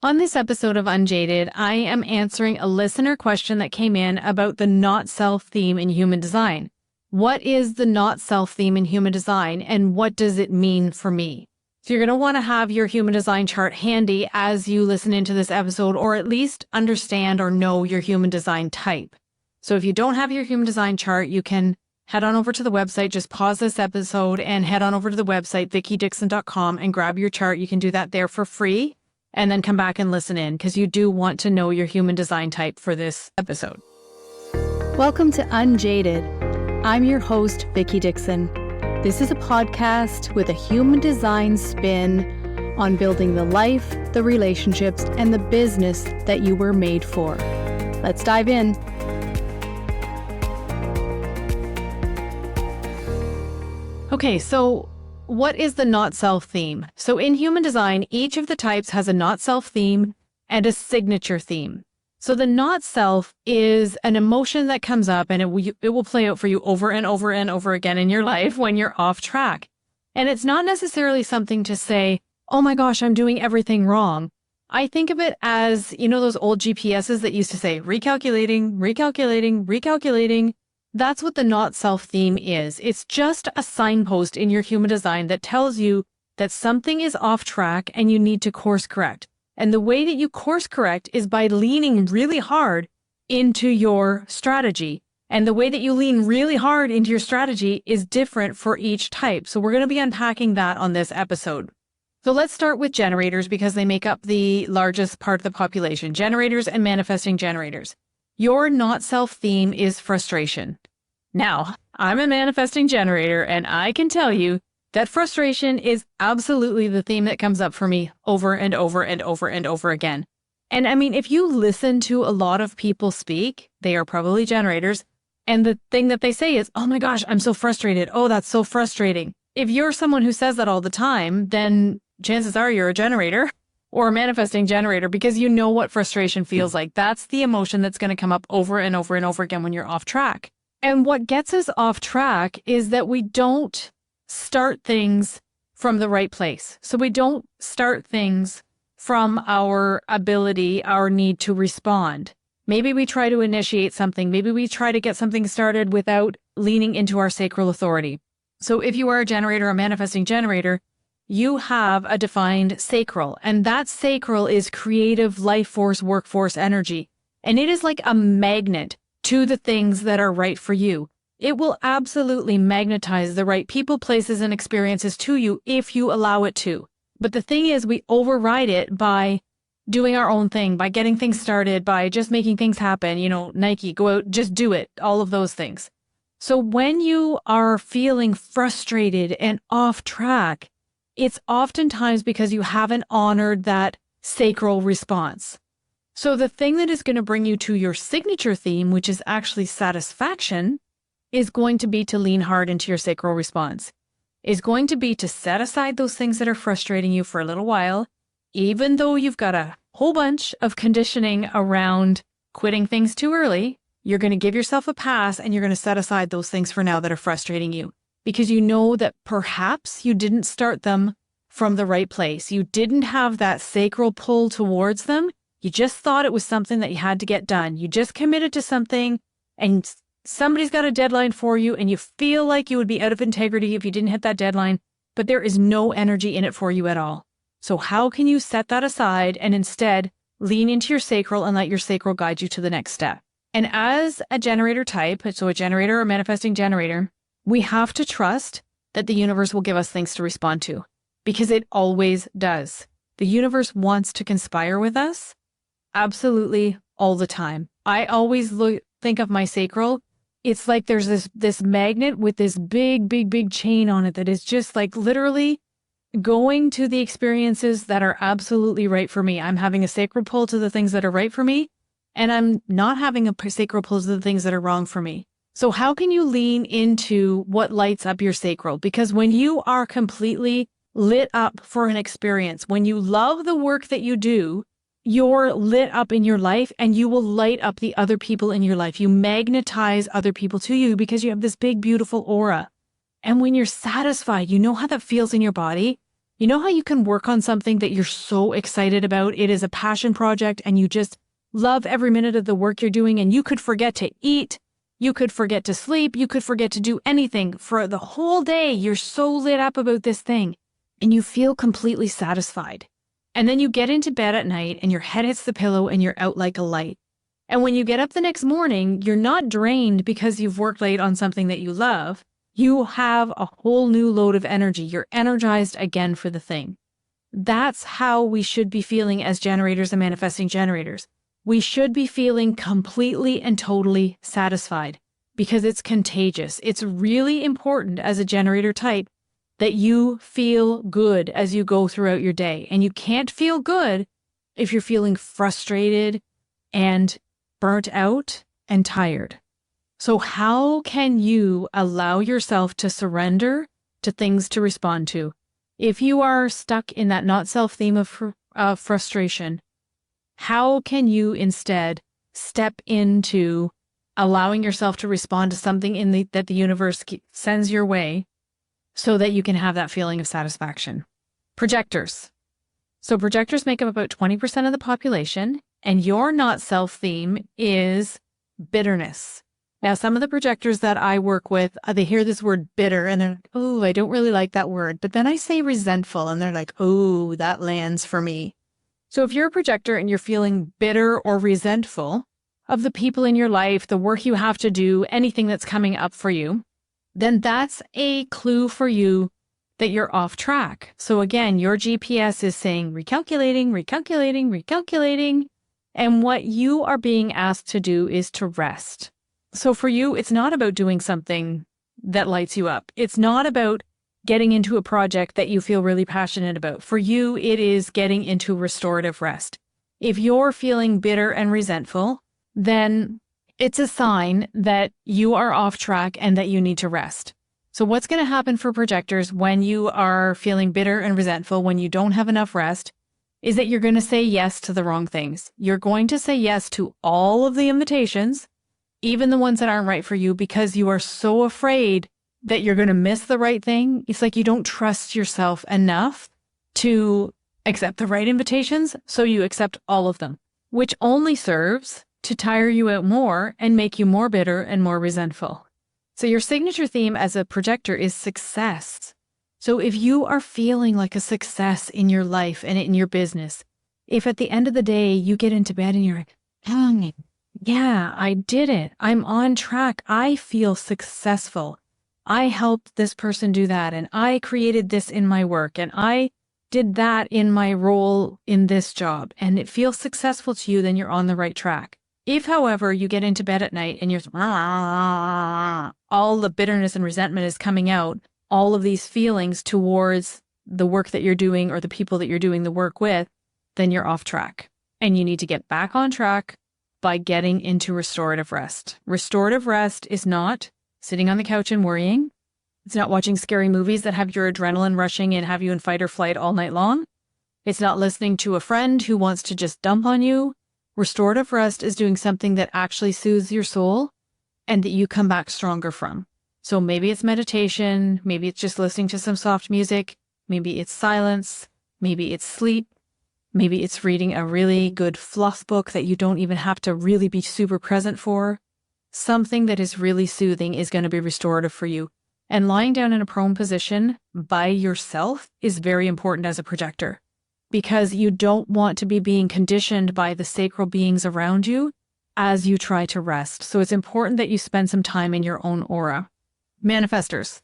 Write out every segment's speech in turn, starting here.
On this episode of Unjaded, I am answering a listener question that came in about the not self theme in human design. What is the not self theme in human design, and what does it mean for me? So you're going to want to have your human design chart handy as you listen into this episode, or at least understand or know your human design type. So if you don't have your human design chart, you can head on over to the website, just pause this episode and head on over to the website, vickydixon.com, and grab your chart. You can do that there for free and then come back and listen in because you do want to know your human design type for this episode. Welcome to Unjaded. I'm your host, Vicky Dixon. This is a podcast with a human design spin on building the life, the relationships, and the business that you were made for. Let's dive in. Okay, so what is the not self theme? So in human design, each of the types has a not self theme and a signature theme. So the not self is an emotion that comes up and it will play out for you over and over and over again in your life when you're off track. And it's not necessarily something to say, oh my gosh, I'm doing everything wrong. I think of it as, those old GPSs that used to say recalculating, recalculating, recalculating. That's what the not self theme is. It's just a signpost in your human design that tells you that something is off track and you need to course correct. And the way that you course correct is by leaning really hard into your strategy. And the way that you lean really hard into your strategy is different for each type. So we're going to be unpacking that on this episode. So let's start with generators because they make up the largest part of the population. Generators and manifesting generators. Your not self theme is frustration. Now, I'm a manifesting generator and I can tell you that frustration is absolutely the theme that comes up for me over and over and over and over again. And I mean, if you listen to a lot of people speak, they are probably generators. And the thing that they say is, oh my gosh, I'm so frustrated. Oh, that's so frustrating. If you're someone who says that all the time, then chances are you're a generator or a manifesting generator because you know what frustration feels like. That's the emotion that's going to come up over and over and over again when you're off track. And what gets us off track is that we don't start things from the right place. So we don't start things from our ability, our need to respond. Maybe we try to initiate something. Maybe we try to get something started without leaning into our sacral authority. So if you are a generator, a manifesting generator, you have a defined sacral, and that sacral is creative life force, workforce energy. And it is like a magnet to the things that are right for you. It will absolutely magnetize the right people, places, and experiences to you if you allow it to. But the thing is, we override it by doing our own thing, by getting things started, by just making things happen. Nike, go out, just do it, all of those things. So when you are feeling frustrated and off track, it's oftentimes because you haven't honored that sacral response. So the thing that is going to bring you to your signature theme, which is actually satisfaction, is going to be to lean hard into your sacral response. Is going to be to set aside those things that are frustrating you for a little while, even though you've got a whole bunch of conditioning around quitting things too early. You're going to give yourself a pass and you're going to set aside those things for now that are frustrating you. Because you know that perhaps you didn't start them from the right place. You didn't have that sacral pull towards them. You just thought it was something that you had to get done. You just committed to something and somebody's got a deadline for you and you feel like you would be out of integrity if you didn't hit that deadline, but there is no energy in it for you at all. So how can you set that aside and instead lean into your sacral and let your sacral guide you to the next step? And as a generator type, so a generator or manifesting generator, we have to trust that the universe will give us things to respond to because it always does. The universe wants to conspire with us absolutely all the time. I always think of my sacral. It's like there's this magnet with this big, big, big chain on it that is just like literally going to the experiences that are absolutely right for me. I'm having a sacral pull to the things that are right for me, and I'm not having a sacral pull to the things that are wrong for me. So how can you lean into what lights up your sacral? Because when you are completely lit up for an experience, when you love the work that you do, you're lit up in your life and you will light up the other people in your life. You magnetize other people to you because you have this big, beautiful aura. And when you're satisfied, you know how that feels in your body? You know how you can work on something that you're so excited about? It is a passion project and you just love every minute of the work you're doing, and you could forget to eat, you could forget to sleep, you could forget to do anything for the whole day. You're so lit up about this thing and you feel completely satisfied. And then you get into bed at night and your head hits the pillow and you're out like a light. And when you get up the next morning, you're not drained because you've worked late on something that you love. You have a whole new load of energy. You're energized again for the thing. That's how we should be feeling as generators and manifesting generators. We should be feeling completely and totally satisfied because it's contagious. It's really important as a generator type that you feel good as you go throughout your day. And you can't feel good if you're feeling frustrated and burnt out and tired. So how can you allow yourself to surrender to things to respond to? If you are stuck in that not self theme of frustration, how can you instead step into allowing yourself to respond to something that the universe sends your way so that you can have that feeling of satisfaction? Projectors. So projectors make up about 20% of the population, and your not self theme is bitterness. Now, some of the projectors that I work with, they hear this word bitter and they're like, oh, I don't really like that word. But then I say resentful and they're like, oh, that lands for me. So if you're a projector and you're feeling bitter or resentful of the people in your life, the work you have to do, anything that's coming up for you, then that's a clue for you that you're off track. So again, your GPS is saying recalculating, recalculating, recalculating. And what you are being asked to do is to rest. So for you, it's not about doing something that lights you up. It's not about getting into a project that you feel really passionate about. For you, it is getting into restorative rest. If you're feeling bitter and resentful, then it's a sign that you are off track and that you need to rest. So what's going to happen for projectors when you are feeling bitter and resentful, when you don't have enough rest, is that you're going to say yes to the wrong things. You're going to say yes to all of the invitations, even the ones that aren't right for you, because you are so afraid that you're going to miss the right thing. It's like you don't trust yourself enough to accept the right invitations, so you accept all of them, which only serves to tire you out more and make you more bitter and more resentful. So your signature theme as a projector is success. So if you are feeling like a success in your life and in your business, if at the end of the day you get into bed and you're like, oh, yeah, I did it. I'm on track. I feel successful. I helped this person do that, and I created this in my work, and I did that in my role in this job, and it feels successful to you, then you're on the right track. If, however, you get into bed at night and you're all the bitterness and resentment is coming out, all of these feelings towards the work that you're doing or the people that you're doing the work with, then you're off track. And you need to get back on track by getting into restorative rest. Restorative rest is not sitting on the couch and worrying. It's not watching scary movies that have your adrenaline rushing and have you in fight or flight all night long. It's not listening to a friend who wants to just dump on you. Restorative rest is doing something that actually soothes your soul and that you come back stronger from. So maybe it's meditation, maybe it's just listening to some soft music, maybe it's silence, maybe it's sleep, maybe it's reading a really good fluff book that you don't even have to really be super present for. Something that is really soothing is going to be restorative for you. And lying down in a prone position by yourself is very important as a projector, because you don't want to be being conditioned by the sacral beings around you as you try to rest. So it's important that you spend some time in your own aura. Manifestors.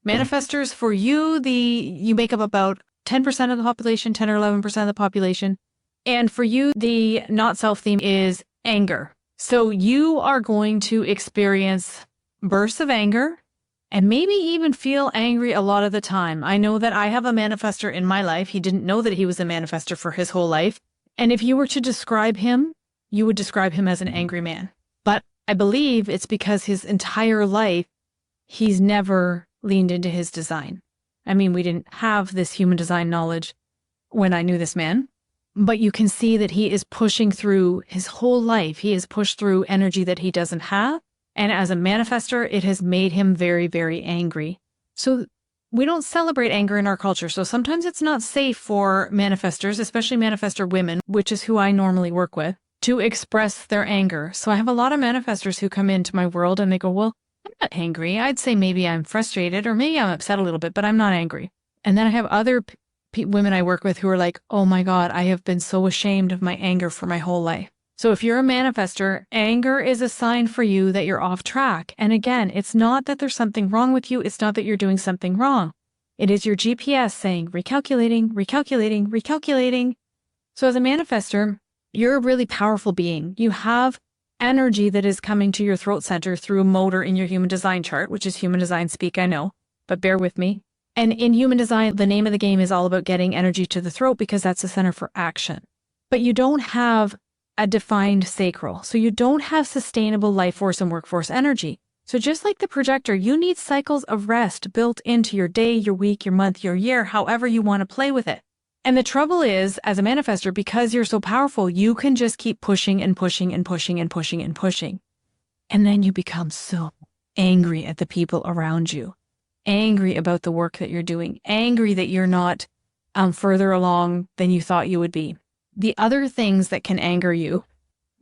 Manifestors, for you, you make up about 10% of the population, 10 or 11% of the population. And for you, the not self theme is anger. So you are going to experience bursts of anger and maybe even feel angry a lot of the time. I know that I have a manifestor in my life. He didn't know that he was a manifestor for his whole life. And if you were to describe him, you would describe him as an angry man. But I believe it's because his entire life, he's never leaned into his design. I mean, we didn't have this human design knowledge when I knew this man, but you can see that he is pushing through his whole life. He has pushed through energy that he doesn't have. And as a manifestor, it has made him very, very angry. So we don't celebrate anger in our culture. So sometimes it's not safe for manifestors, especially manifestor women, which is who I normally work with, to express their anger. So I have a lot of manifestors who come into my world and they go, well, I'm not angry. I'd say maybe I'm frustrated or maybe I'm upset a little bit, but I'm not angry. And then I have other women I work with who are like, oh my God, I have been so ashamed of my anger for my whole life. So if you're a manifestor, anger is a sign for you that you're off track. And again, it's not that there's something wrong with you. It's not that you're doing something wrong. It is your GPS saying, recalculating, recalculating, recalculating. So as a manifestor, you're a really powerful being. You have energy that is coming to your throat center through a motor in your human design chart, which is human design speak, I know, but bear with me. And in human design, the name of the game is all about getting energy to the throat because that's the center for action. But you don't have a defined sacral. So you don't have sustainable life force and workforce energy. So just like the projector, you need cycles of rest built into your day, your week, your month, your year, however you want to play with it. And the trouble is, as a manifestor, because you're so powerful, you can just keep pushing and pushing and pushing and pushing and pushing. And then you become so angry at the people around you, angry about the work that you're doing, angry that you're not further along than you thought you would be. The other things that can anger you,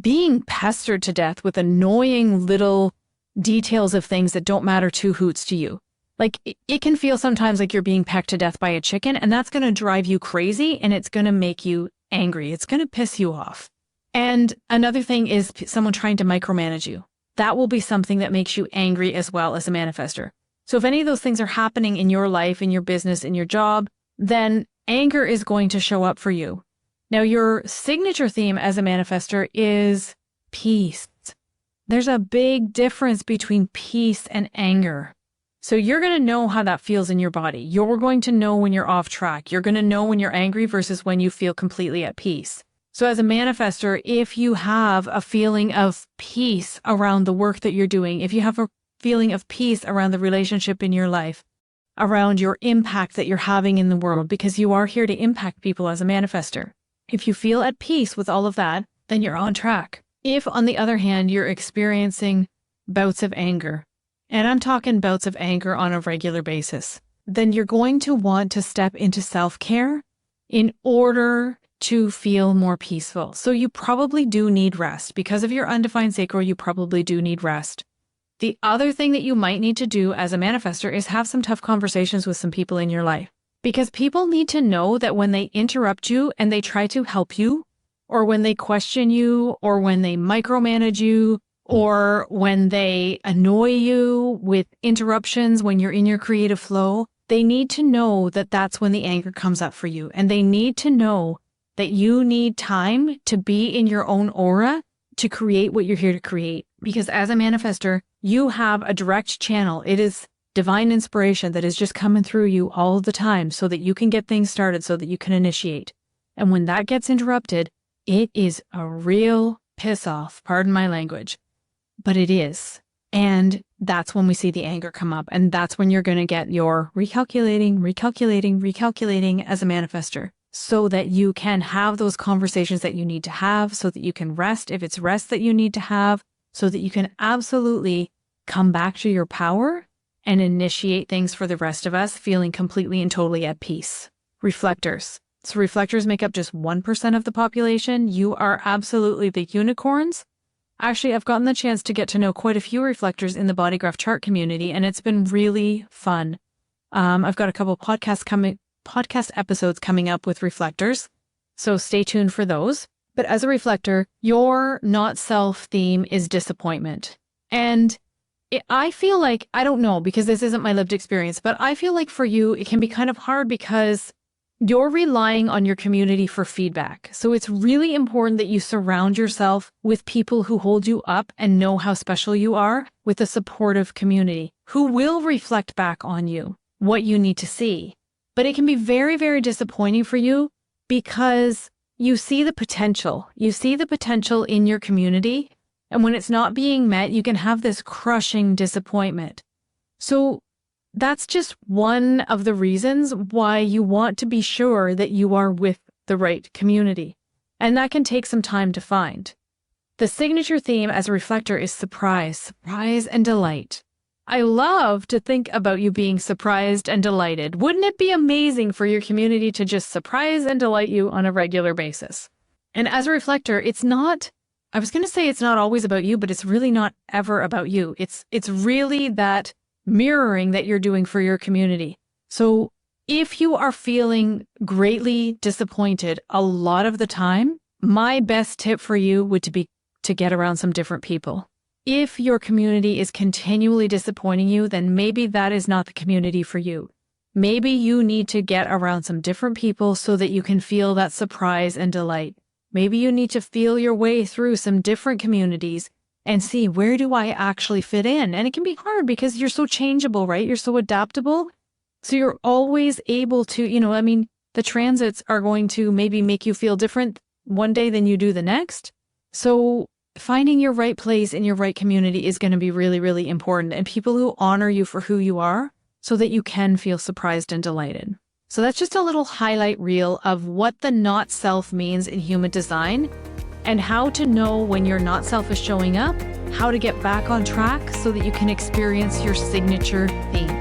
being pestered to death with annoying little details of things that don't matter two hoots to you. Like it can feel sometimes like you're being pecked to death by a chicken, and that's going to drive you crazy and it's going to make you angry. It's going to piss you off. And another thing is someone trying to micromanage you. That will be something that makes you angry as well as a manifestor. So if any of those things are happening in your life, in your business, in your job, then anger is going to show up for you. Now, your signature theme as a manifestor is peace. There's a big difference between peace and anger. So you're going to know how that feels in your body. You're going to know when you're off track. You're going to know when you're angry versus when you feel completely at peace. So as a manifestor, if you have a feeling of peace around the work that you're doing, if you have a feeling of peace around the relationship in your life, around your impact that you're having in the world, because you are here to impact people as a manifestor. If you feel at peace with all of that, then you're on track. If, on the other hand, you're experiencing bouts of anger, and I'm talking bouts of anger on a regular basis, then you're going to want to step into self-care in order to feel more peaceful. So you probably do need rest. Because of your undefined sacral, you probably do need rest. The other thing that you might need to do as a manifestor is have some tough conversations with some people in your life. Because people need to know that when they interrupt you and they try to help you, or when they question you, or when they micromanage you, or when they annoy you with interruptions when you're in your creative flow, they need to know that that's when the anger comes up for you. And they need to know that you need time to be in your own aura to create what you're here to create. Because as a manifestor, you have a direct channel. It is divine inspiration that is just coming through you all the time so that you can get things started, so that you can initiate. And when that gets interrupted, it is a real piss off, pardon my language, but it is. And that's when we see the anger come up. And that's when you're going to get your recalculating, recalculating, recalculating as a manifestor, so that you can have those conversations that you need to have, so that you can rest if it's rest that you need to have, so that you can absolutely come back to your power and initiate things for the rest of us, feeling completely and totally at peace. Reflectors. So reflectors make up just 1% of the population. You are absolutely the unicorns. Actually, I've gotten the chance to get to know quite a few reflectors in the Bodygraph chart community, and it's been really fun. I've got a couple podcast episodes coming up with reflectors, so stay tuned for those. But as a reflector, your not self theme is disappointment. And I feel like, I don't know, because this isn't my lived experience, but I feel like for you, it can be kind of hard because you're relying on your community for feedback. So it's really important that you surround yourself with people who hold you up and know how special you are, with a supportive community who will reflect back on you what you need to see. But it can be very, very disappointing for you because you see the potential. You see the potential in your community. And when it's not being met, you can have this crushing disappointment. So that's just one of the reasons why you want to be sure that you are with the right community. And that can take some time to find. The signature theme as a reflector is surprise and delight. I love to think about you being surprised and delighted. Wouldn't it be amazing for your community to just surprise and delight you on a regular basis? And as a reflector, I was going to say it's not always about you, but it's really not ever about you. It's really that mirroring that you're doing for your community. So if you are feeling greatly disappointed a lot of the time, my best tip for you would be to get around some different people. If your community is continually disappointing you, then maybe that is not the community for you. Maybe you need to get around some different people so that you can feel that surprise and delight. Maybe you need to feel your way through some different communities and see, where do I actually fit in? And it can be hard because you're so changeable, right? You're so adaptable. So you're always able to, the transits are going to maybe make you feel different one day than you do the next. So finding your right place in your right community is going to be really, really important, and people who honor you for who you are so that you can feel surprised and delighted. So that's just a little highlight reel of what the not self means in human design and how to know when your not self is showing up, how to get back on track so that you can experience your signature theme.